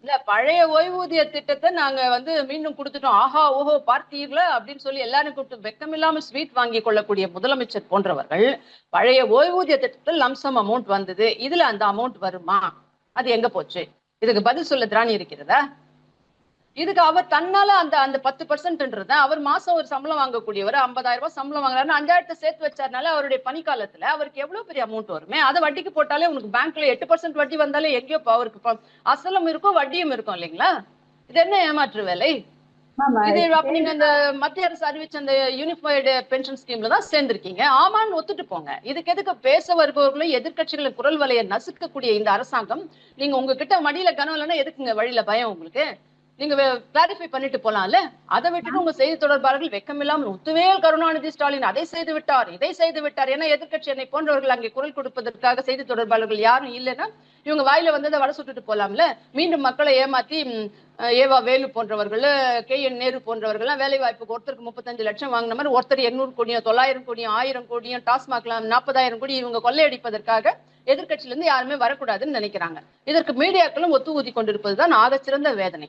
இல்ல பழைய ஓய்வூதிய திட்டத்தை நாங்க மீண்டும் கொடுத்துட்டோம், ஆஹா ஓஹோ பார்த்தீர்களா அப்படின்னு சொல்லி எல்லாரும் கூப்பிட்டு வெக்கமில்லாம ஸ்வீட் வாங்கி கொள்ளக்கூடிய முதலமைச்சர் போன்றவர்கள் பழைய ஓய்வூதிய திட்டத்தில் லம்சம் அமௌண்ட் வந்தது, இதுல அந்த அமௌண்ட் வருமா, அது எங்க போச்சு, இதுக்கு பதில் சொல்ல திராணி இருக்கிறதா? இதுக்கு அவர் தன்னால அந்த அந்த 10% அவர் மாசம் ஒரு சம்பளம் வாங்கக்கூடியவர் 50,000 ரூபாய் சம்பளம் வாங்குறாரு, 5,000 சேர்த்து வச்சாருனால அவருடைய பணிக்காலத்துல அவருக்கு எவ்வளவு பெரிய அமௌண்ட் வருமே, அதை வட்டிக்கு போட்டாலே உனக்கு பேங்க்ல 8% வட்டி வந்தாலே எங்கேயோ அவருக்கு அசலும் இருக்கும் வட்டியும் இருக்கும் இல்லைங்களா? இது என்ன ஏமாற்று வேலை இது? அப்ப நீங்க அந்த மத்திய அரசு அறிவிச்ச அந்த யூனிஃபைடு பென்ஷன் ஸ்கீம்ல தான் சேர்ந்திருக்கீங்க, ஆமான்னு ஒத்துட்டு போங்க. இதுக்கு எதுக்கு பேச வருபவர்களும் எதிர்கட்சிகளின் குரல் வலையை நசுக்கக்கூடிய இந்த அரசாங்கம்? நீங்க உங்ககிட்ட மடியில கனம் இல்லைன்னா எதுக்குங்க வழியில பயம் உங்களுக்கு? நீங்க கிளாரிஃபை பண்ணிட்டு போலாம்ல. அதை விட்டுட்டு உங்க செய்தி தொடர்பாளர்கள் வெக்கமில்லாமல் முத்துவேல் கருணாநிதி ஸ்டாலின் அதை செய்து விட்டார் இதை செய்து விட்டார், ஏன்னா எதிர்கட்சி என்னை போன்றவர்கள் அங்கே குரல் கொடுப்பதற்காக செய்தி தொடர்பாளர்கள் யாரும் இல்லைன்னா இவங்க வாயில வந்ததை வட சுட்டுட்டு போலாம்ல. மீண்டும் மக்களை ஏமாத்தி ஏவா வேலு போன்றவர்கள், KN நேரு போன்றவர்கள் வேலை வாய்ப்புக்கு ஒருத்தருக்கு 35 லட்சம் வாங்கின மாதிரி ஒருத்தர் 800 கோடியும் 900 கோடியும் 1000 கோடியும் டாஸ்மாக்ல 40,000 கோடி இவங்க கொள்ளையடிப்பதற்காக எதிர்கட்சியில இருந்து யாருமே வரக்கூடாதுன்னு நினைக்கிறாங்க. இதற்கு மீடியாக்களும் ஒத்து ஊதி கொண்டிருப்பதுதான் ஆக சிறந்த வேதனை.